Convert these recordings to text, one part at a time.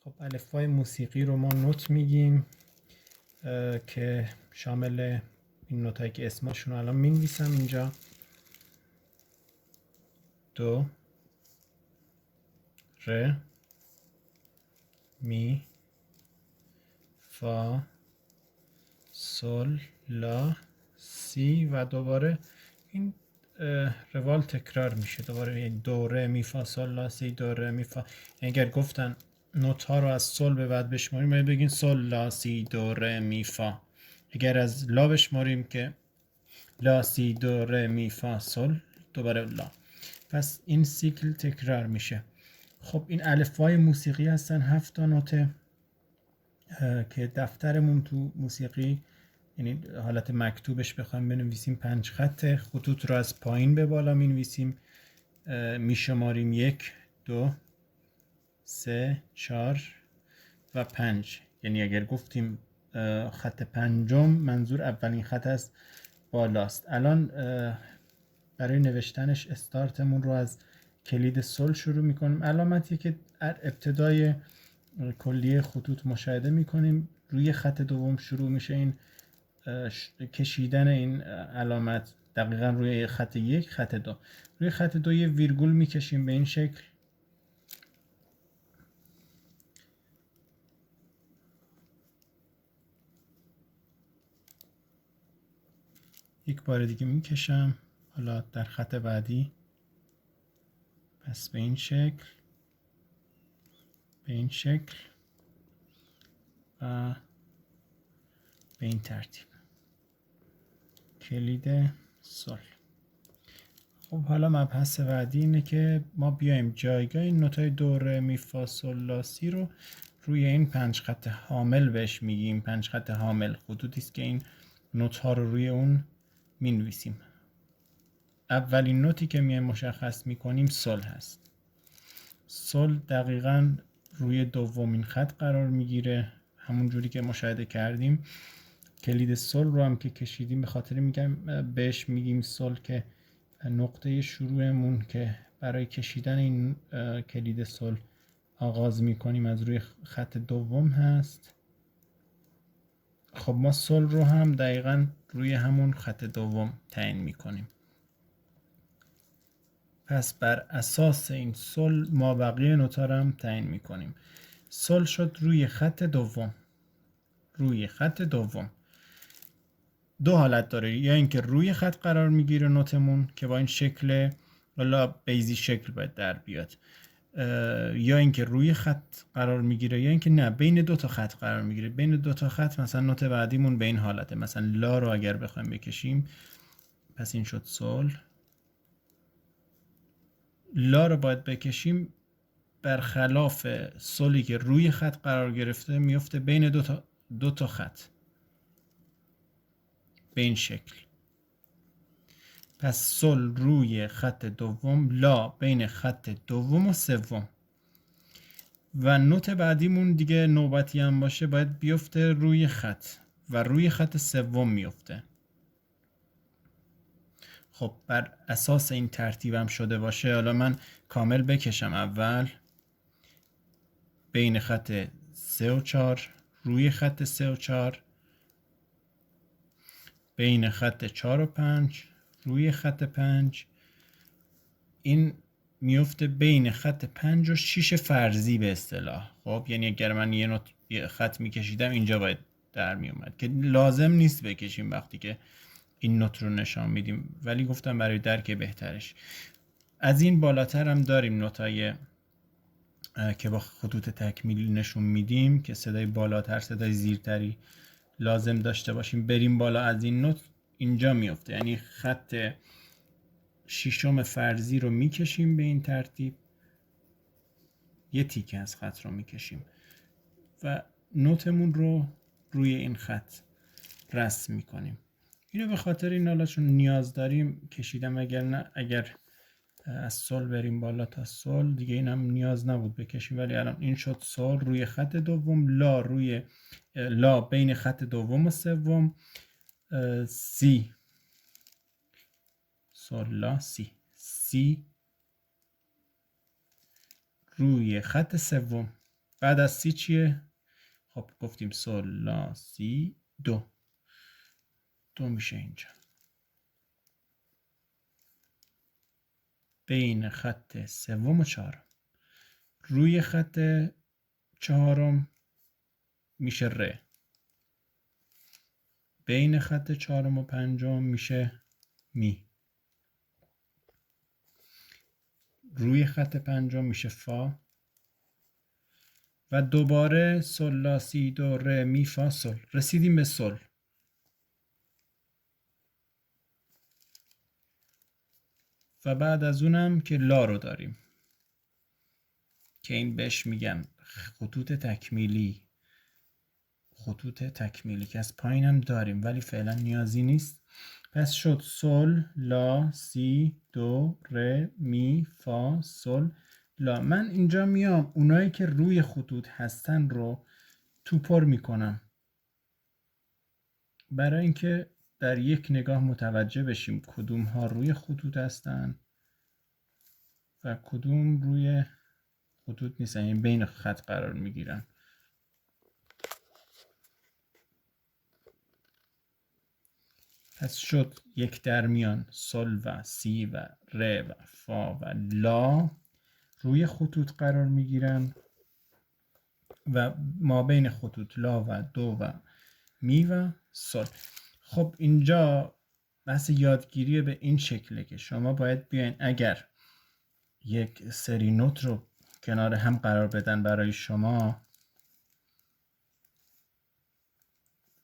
خب الفبای موسیقی رو ما نوت میگیم که شامل این نوتایی که اسمشون رو الان مینویسم اینجا: دو، ر، می، فا، سل، لا، سی و دوباره این روال تکرار میشه دوباره. دو، ره، می، فا، سل، لا، سی، دو، ره، می، فا. اگر گفتن نوت ها رو از سل به بعد بشماریم باید بگین سل، لا، سی، دو، ره، می، فا. اگر از لا بشماریم که لا، سی، دو، ره، می، فا، سل، دوباره لا. پس این سیکل تکرار میشه. خب این الفبای موسیقی هستن 7 تا نوته که دفترمون تو موسیقی، یعنی حالت مکتوبش بخوایم بنویسیم 5 خط، خطوط رو از پایین به بالا مینویسیم، میشماریم 1 2 3 4 و 5. یعنی اگر گفتیم خط پنجم منظور اولین خط از بالاست. الان برای نوشتنش استارتمون رو از کلید سل شروع میکنیم. علامتی که ابتدای کلیه خطوط مشاهده میکنیم روی خط دوم شروع میشه. این کشیدن این علامت دقیقا روی خط 1 خط 2. روی خط 2 یه ویرگول میکشیم به این شکل. یک بار دیگه میکشم، حالا در خط بعدی. پس به این شکل، به این شکل و به این ترتیب. کلید سل. خب حالا مبحث بعدی اینه که ما بیایم جایگاه این نوتای دو، ره، می، فا، سل، لا، سی رو روی این 5 خط حامل بهش میگیم. 5 خط حامل خطوطی است که این نوت ها رو روی اون مینویسیم. اولین نوتی که میایم مشخص میکنیم سل هست. سل دقیقاً روی دومین خط قرار میگیره، همون جوری که مشاهده کردیم. کلید سل رو هم که کشیدیم به خاطر میگم بهش میگیم سل که نقطه شروعمون که برای کشیدن این کلید سل آغاز میکنیم از روی خط دوم هست. خب ما سل رو هم دقیقاً روی همون خط دوم تعیین میکنیم. پس بر اساس این سل ما بقیه نوتا رو هم تعیین میکنیم. سل شد روی خط دوم. روی خط دوم دو حالت داره: یا اینکه روی خط قرار میگیره نوتمون که با این شکل والا بیزی شکل باید در بیاد، یا اینکه روی خط قرار میگیره، یا اینکه نه بین دو تا خط قرار میگیره. بین دو تا خط مثلا نوت بعدیمون به این حالته. مثلا لا رو اگر بخوایم بکشیم، پس این شد سل. لا رو باید بکشیم برخلاف سلی که روی خط قرار گرفته میفته بین دو تا خط به این شکل. پس سل روی خط دوم، لا بین خط دوم و سوم. و نوت بعدیمون دیگه نوبتی هم باشه باید بیفته روی خط و روی خط سوم میفته. خب بر اساس این ترتیبم شده باشه، حالا من کامل بکشم. اول بین خط 3 و 4، روی خط 3 و 4، بین خط 4 و 5، روی خط 5. این میفته بین خط 5 و 6 فرضی به اصطلاح. خب یعنی اگر من یه خط میکشیدم اینجا باید در میومد که لازم نیست بکشیم وقتی که این نوت رو نشان میدیم، ولی گفتم برای درک بهترش. از این بالاتر هم داریم نوتای که با خطوط تکمیلی نشون میدیم که صدای بالاتر، صدای زیرتری لازم داشته باشیم. بریم بالا از این نوت اینجا میفته، یعنی خط ششم فرضی رو میکشیم به این ترتیب، یه تیکه از خط رو میکشیم و نوتمون رو روی این خط رسم میکنیم. اینو به خاطر این حالا چون نیاز داریم کشیدم، اگر نه اگر از سل بریم بالا تا سل دیگه اینم نیاز نبود بکشیم، ولی الان این شد سل روی خط دوم، لا بین خط دوم و سوم، سی، سل، لا، سی، سی روی خط سوم. بعد از سی چیه؟ خب گفتیم سل لا سی دو میشه اینجا بین خط سوم و چهارم. روی خط چهارم میشه ر، بین خط چهارم و پنجم میشه می، روی خط پنجم میشه فا و دوباره سل لا سی دو ر می فا سل. رسیدیم به سل. و بعد از اونم که لا رو داریم که این بهش میگن خطوط تکمیلی. خطوط تکمیلی که از پایینم داریم ولی فعلا نیازی نیست. پس شد سل لا سی دو ر می فا سل لا. من اینجا میام اونایی که روی خطوط هستن رو توپر میکنم برای اینکه در یک نگاه متوجه بشیم کدوم ها روی خطوط هستن و کدوم روی خطوط نیستن، یعنی بین خط قرار میگیرن. پس شد یک درمیان سل و سی و ر و فا و لا روی خطوط قرار میگیرن و ما بین خطوط لا و دو و می و سل. خب اینجا بحث یادگیری به این شکله که شما باید بیاین اگر یک سری نوت رو کنار هم قرار بدن برای شما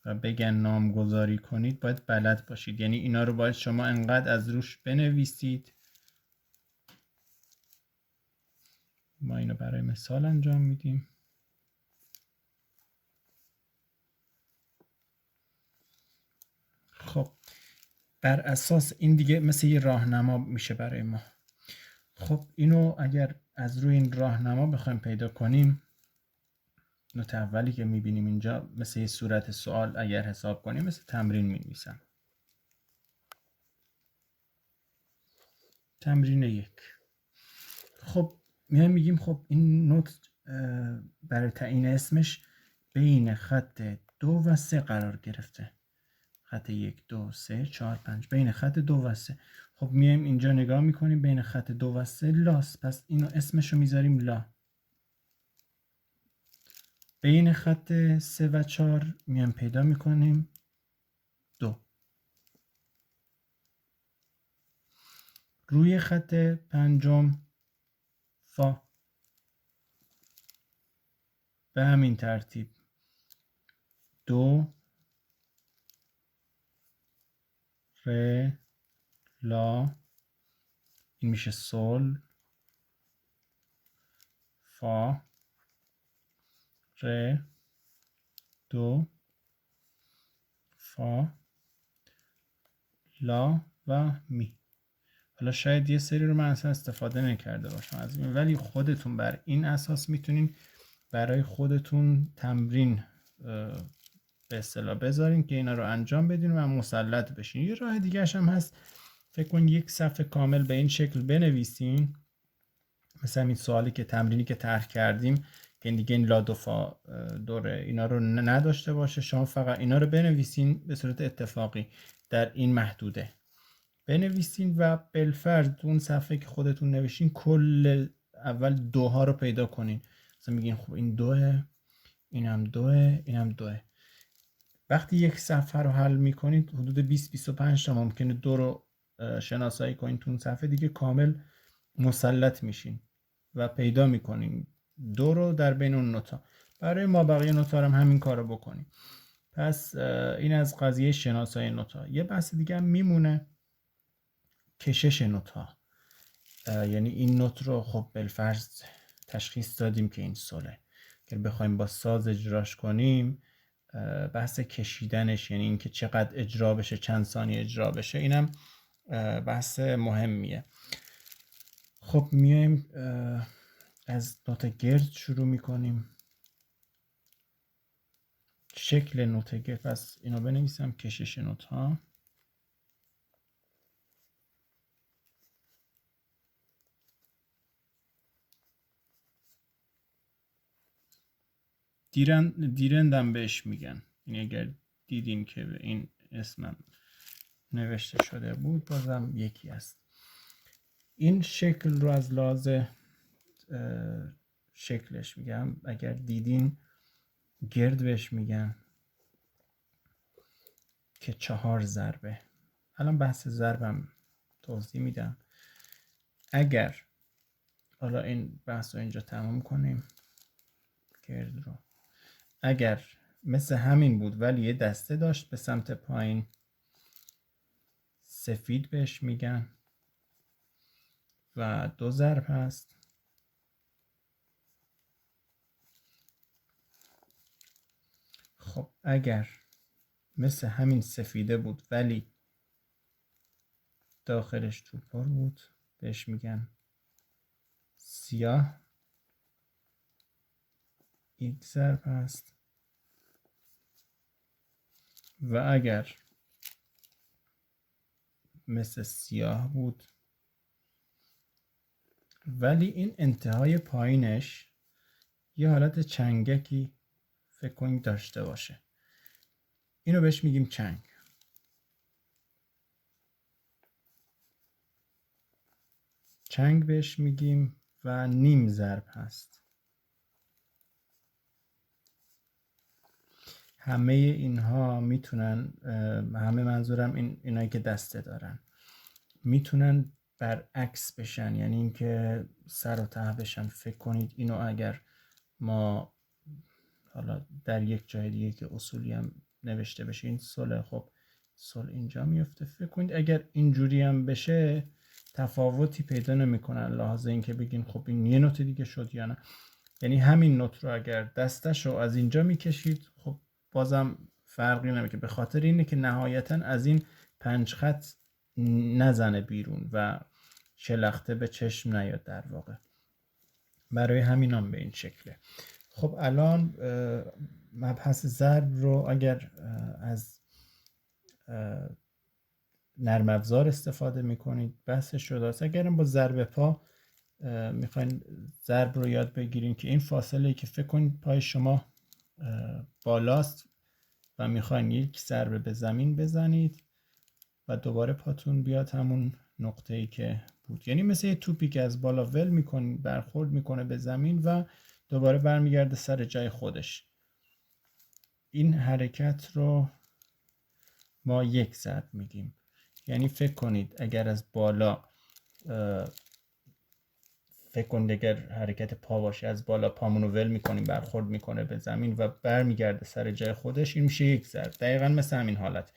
و بگن نامگذاری کنید باید بلد باشید، یعنی اینا رو باید شما انقدر از روش بنویسید. ما اینو برای مثال انجام میدیم. خب بر اساس این دیگه مثل یه راهنما میشه برای ما. خب اینو اگر از روی این راهنما بخوایم پیدا کنیم، نوت اولی که میبینیم اینجا مثل یه صورت سوال اگر حساب کنیم مثل تمرین می‌نویسم. تمرین 1. خب میگیم خب این نوت برای تعیین اسمش بین خط 2 و 3 قرار گرفته. خط 1 2 3 4 5 بین خط 2 و 3. خب میایم اینجا نگاه میکنیم بین خط 2 و 3 لاست، پس اینو اسمشو میذاریم لا. بین خط 3 و 4 میایم پیدا میکنیم 2. روی خط 5 فا. به همین ترتیب 2 ر لا، این میشه سل فا ر دو فا لا و می. حالا شاید یه سری رو من اصلا استفاده نکرده باشم از این، ولی خودتون بر این اساس میتونین برای خودتون تمرین به اصطلاح بذارین که اینا رو انجام بدین و مسلط بشین. یه راه دیگه هم هست، فکر کن یک صفحه کامل به این شکل بنویسین، مثلا این سوالی که تمرینی که طرح کردیم که دیگه این لا دو فا دوره اینا رو نداشته باشه، شما فقط اینا رو بنویسین به صورت اتفاقی در این محدوده بنویسین و بالفرض اون صفحه که خودتون نوشین کل اول دوها رو پیدا کنین. مثلا میگین خب این دوه، اینم دوه، اینم دوه. وقتی یک صفحه رو حل میکنید حدود 20-25 تا ممکنه دو رو شناسایی کنین تو اون صفحه، دیگه کامل مسلط میشین و پیدا میکنین دو رو در بین اون نوتا. برای ما بقیه نوتا هم همین کارو بکنیم. پس این از قضیه شناسایی نوتا. یه بحث دیگه هم میمونه کشش نوتا، یعنی این نوت رو خب بالفرض تشخیص دادیم که این سوله، که بخوایم با ساز اجراش کنیم بحث کشیدنش، یعنی اینکه چقدر اجرا بشه، چند ثانیه اجرا بشه، اینم بحث مهمیه. خب میایم از نوت گرد شروع میکنیم. شکل نوت گرد، پس اینو بنویسم کشش نوت ها. دیرندم بهش میگن. این اگر دیدین که به این اسمم نوشته شده بود بازم یکی است. این شکل رو از لحاظ شکلش میگم، اگر دیدین گرد بهش میگن که 4 ضربه. الان بحث ضربم توضیح میدم. اگر حالا این بحث رو اینجا تمام کنیم، گرد رو اگر مثل همین بود ولی یه دسته داشت به سمت پایین، سفید بهش میگن و 2 ضرب هست. خب اگر مثل همین سفیده بود ولی داخلش توپر بود بهش میگن سیاه، یک ضرب هست. و اگر مثل سیاه بود ولی این انتهای پایینش یه حالت چنگکی فکر کنید داشته باشه، اینو بهش میگیم چنگ. چنگ بهش میگیم و نیم ضرب هست. همه اینها میتونن، همه منظورم اینایی که دسته دارن، میتونن برعکس بشن، یعنی اینکه سر و ته بشن. فکر کنید اینو اگر ما حالا در یک جای دیگه که اصولی هم نوشته بشه، این صلح، خب صلح اینجا میفته. فکر کنید اگر اینجوری هم بشه تفاوتی پیدا نمیکنن لحاظ اینکه بگین خب این یه نوت دیگه شد یا نه. یعنی همین نوت رو اگر دستش رو از اینجا میکشید خب بازم فرقی نمیکنه، به خاطر اینه که نهایتا از این 5 خط نزنه بیرون و شلخته به چشم نیاد در واقع. برای همین هم به این شکله. خب الان مبحث ضرب رو اگر از نرم افزار استفاده میکنید بحثش شده است. اگرم با ضرب پا میخواین ضرب رو یاد بگیرین که این فاصله که فکر کنید پای شما بالاست و میخواین یک ضربه به زمین بزنید و دوباره پاتون بیاد همون نقطه‌ای که بود، یعنی مثل یه توپی که از بالا ول میکنین برخورد میکنه به زمین و دوباره برمیگرده سر جای خودش. این حرکت رو ما یک ضرب میگیم. یعنی فکر کنید اگر از بالا فکر کنید اگر حرکت پا باشه، از بالا پامون رو ول میکنیم برخورد میکنه به زمین و برمیگرده سر جای خودش، این میشه یک ضرب. دقیقا مثل همین حالت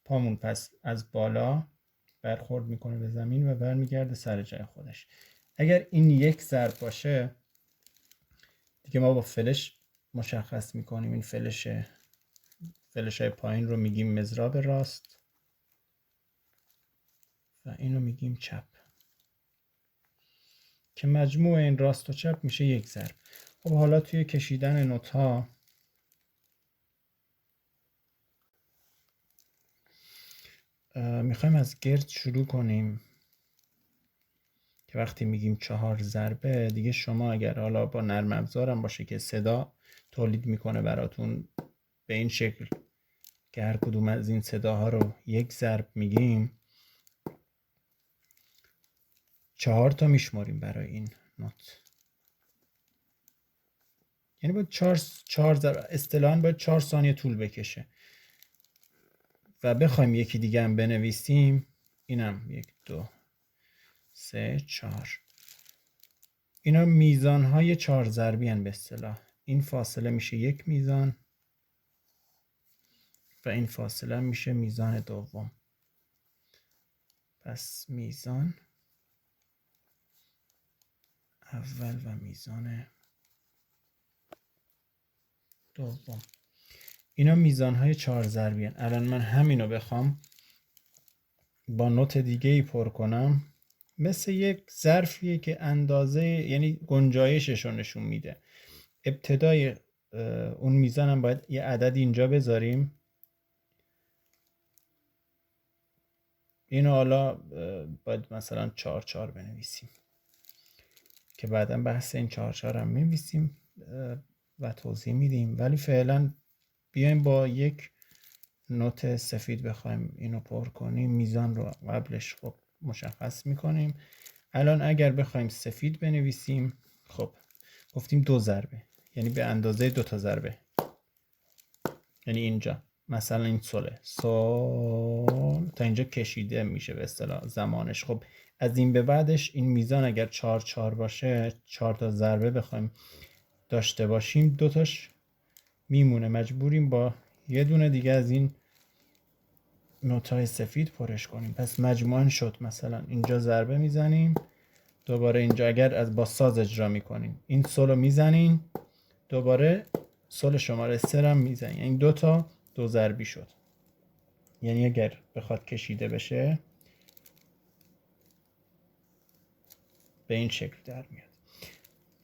پامون پس از بالا برخورد میکنه به زمین و برمیگرده سر جای خودش. اگر این یک ضرب باشه دیگه ما با فلش مشخص میکنیم. این فلش های پایین رو میگیم مضراب راست و اینو میگیم چپ که مجموع این راست و چپ میشه یک ضرب. خب حالا توی کشیدن نوت ها میخوایم از گرد شروع کنیم که وقتی میگیم 4 ضربه دیگه شما اگر حالا با نرم افزارم باشه که صدا تولید میکنه براتون به این شکل که هر کدوم از این صداها رو یک ضرب میگیم، 4 تا میشماریم برای این نوت. یعنی باید 4 ضرب اصطلاحاً باید 4 ثانیه طول بکشه و بخوایم یکی دیگه هم بنویسیم، اینم 1 2 3 4. اینا میزانهای 4 ضربی هن به اصطلاح. این فاصله میشه یک میزان و این فاصله میشه میزان دوم. پس میزان اول و میزان دوم، اینا میزانهای 4 ضربی هن. الان من همینو بخوام با نوت دیگه ای پر کنم، مثل یک ظرفیه که اندازه یعنی گنجایشش رو نشون میده. ابتدای اون میزانم باید یه عدد اینجا بذاریم. اینو حالا باید مثلا 4 4 بنویسیم که بعدا بحث این 4 4 هم می‌نویسیم. و توضیح میدیم، ولی فعلا بیایم با یک نوت سفید بخوایم اینو پر کنیم. میزان رو قبلش خب مشخص میکنیم. الان اگر بخوایم سفید بنویسیم، خب گفتیم 2 ضربه، یعنی به اندازه 2 تا ضربه، یعنی اینجا مثلا این سوله، سول تا اینجا کشیده میشه به اصطلاح زمانش. خب از این به بعدش این میزان اگر 4 4 باشه، 4 تا ضربه بخوایم داشته باشیم، 2 تاش میمونه، مجبوریم با یه دونه دیگه از این نوتای سفید پرش کنیم. پس مجموعاً شد مثلا اینجا ضربه میزنیم، دوباره اینجا اگر از با ساز اجرا میکنیم این سولو میزنین، دوباره سول شماره 3 هم میزنین، یعنی 2 تا 2 ضربی شد. یعنی اگر بخواد کشیده بشه به این شکل در میاد.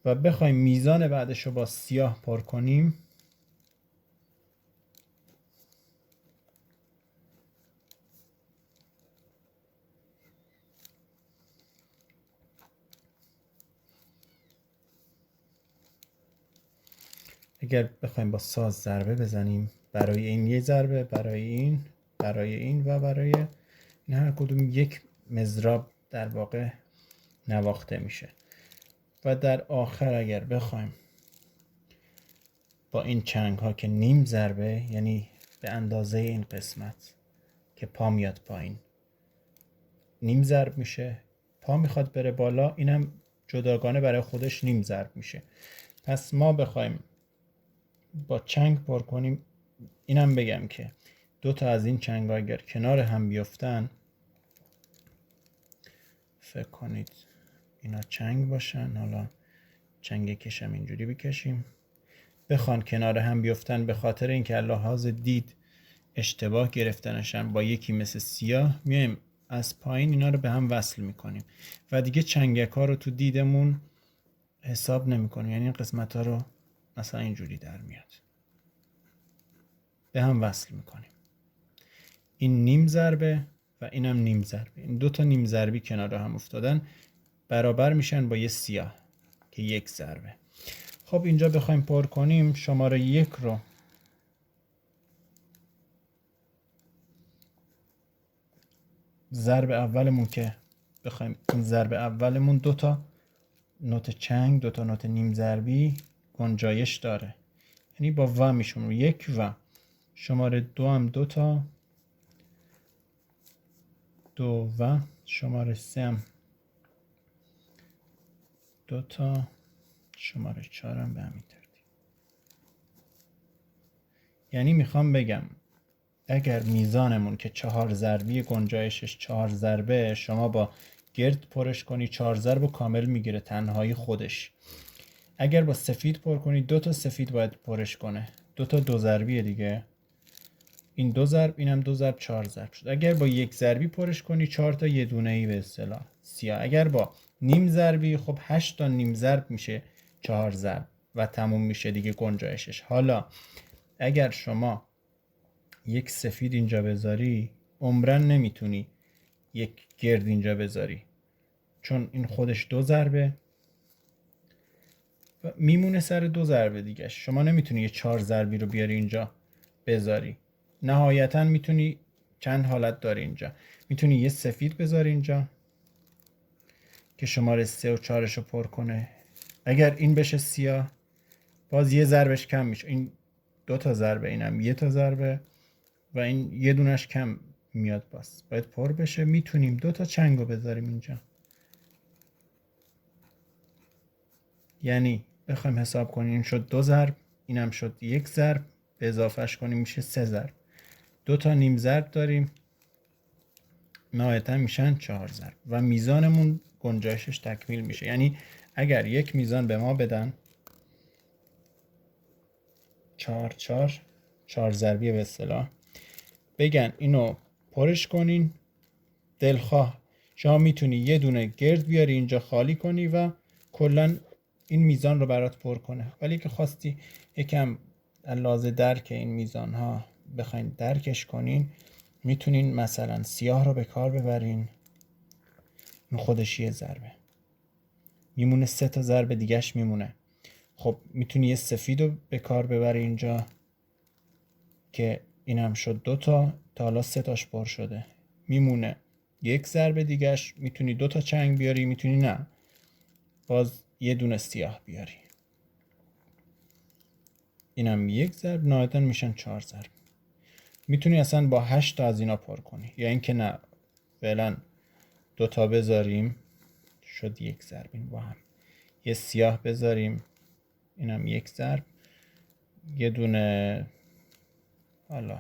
و بخوایم میزان بعدش رو با سیاه پر کنیم، اگر بخوایم با ساز ضربه بزنیم، برای این یه ضربه، برای این و برای این هر کدوم یک مضراب در واقع نواخته میشه. و در آخر اگر بخوایم با این چنگ ها که نیم ضربه، یعنی به اندازه این قسمت که پا میاد پایین نیم ضرب میشه، پا میخواد بره بالا اینم جداگانه برای خودش نیم ضرب میشه. پس ما بخوایم با چنگ پر کنیم، اینم بگم که 2 تا از این چنگ ها اگر کنار هم بیفتن، فکر کنید اینا چنگ باشن، حالا چنگ کشم اینجوری بکشیم، بخوان کنار هم بیفتن، به خاطر اینکه لحاظ دید اشتباه گرفتنشن، با یکی مثل سیاه میایم از پایین اینا رو به هم وصل میکنیم و دیگه چنگک ها رو تو دیدمون حساب نمیکنیم، یعنی این قسمت ها رو مثلا اینجوری در میاد به هم وصل میکنیم. این نیم ضربه و اینم نیم ضربه، این 2 تا نیم ضربی کنار هم افتادن برابر میشن با یه سیاه که 1 ضربه. خب اینجا بخوایم پر کنیم، شماره 1 رو ضرب اولمون که بخوایم، این ضرب اولمون 2 تا نوت چنگ، 2 تا نوت نیم ضربی گنجایش داره، یعنی با و میشون 1 و. شماره 2 هم 2 تا 2 و. شماره 3 هم 2 تا. شماره 4 هم به همین ترتیب. یعنی میخوام بگم اگر میزانمون که 4 ضربی گنجایشش 4 ضربه، شما با گرد پرش کنی 4 ضرب و کامل میگیره تنهایی خودش. اگر با سفید پر کنی 2 تا سفید باید پرش کنه، 2 تا 2 ضربیه دیگه، این 2 ضرب اینم 2 ضرب 4 ضرب شد. اگر با 1 ضربی پرش کنی 4 تا یه دونه ای به اصطلاح سیاه. اگر با نیم ضربی خب 8 تا نیم ضرب میشه 4 ضرب و تموم میشه دیگه گنجایشش. حالا اگر شما یک سفید اینجا بذاری، عمرن نمیتونی یک گرد اینجا بذاری، چون این خودش 2 ضربه و میمونه سر 2 ضربه دیگه. شما نمیتونی یه 4 ضربی رو بیاری اینجا بذاری. نهایتا میتونی چند حالت داری اینجا، میتونی یه سفید بذاری اینجا که شماره 3 و 4 رو پر کنه. اگر این بشه سیاه باز یه ضربش کم میشه، این 2 تا ضربه، اینم 1 تا ضربه و این یه دونش کم میاد، باید پر بشه. میتونیم 2 تا چنگ رو بذاریم اینجا، یعنی بخوایم حساب کنیم این شد 2 ضرب، اینم شد 1 ضرب، به اضافهش کنیم میشه 3 ضرب. 2 تا نیم ضرب داریم، نهایتا میشن 4 ضرب و میزانمون گنجایشش تکمیل میشه. یعنی اگر یک میزان به ما بدن 4 4 4 ضربیه به اصطلاح، بگن اینو پرش کنین، دلخواه شما میتونی یه دونه گرد بیاری اینجا خالی کنی و کلا این میزان رو برات پر کنه. ولی که خواستی یکم لازم درک این میزان ها بخواین درکش کنین، میتونین مثلا سیاه رو به کار ببرین، این خودش یه ضربه میمونه، 3 تا ضربه دیگهش میمونه. خب میتونی یه سفید رو به کار ببری اینجا که اینم شد 2 تا حالا 3 تاش پر شده. میمونه یک ضرب دیگهش، میتونی 2 تا چنگ بیاری، میتونی نه باز یه دونه سیاه بیاری. اینم یک ضرب، نهایتا میشن 4 ضرب. میتونی اصلا با 8 تا از اینا پر کنی، یا اینکه نه فعلا 2 تا بذاریم شد یک ضرب. این با هم یه سیاه بذاریم، اینم یک ضرب، یه دونه حالا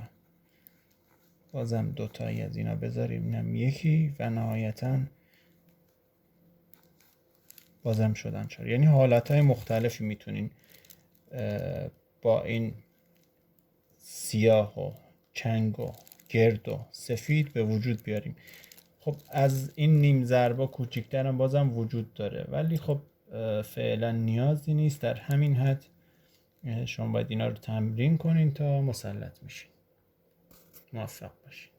بازم 2 تایی از اینا بذاریم، اینم یکی، و نهایتا بازم شدن 4. یعنی حالتهای مختلفی میتونین با این سیاه و چنگ و گرد و سفید به وجود بیاریم. خب از این نیم ضربا کوچیک‌تر هم بازم وجود داره، ولی خب فعلا نیازی نیست. در همین حد شما باید اینا رو تمرین کنین تا مسلط میشین. موفق باشین.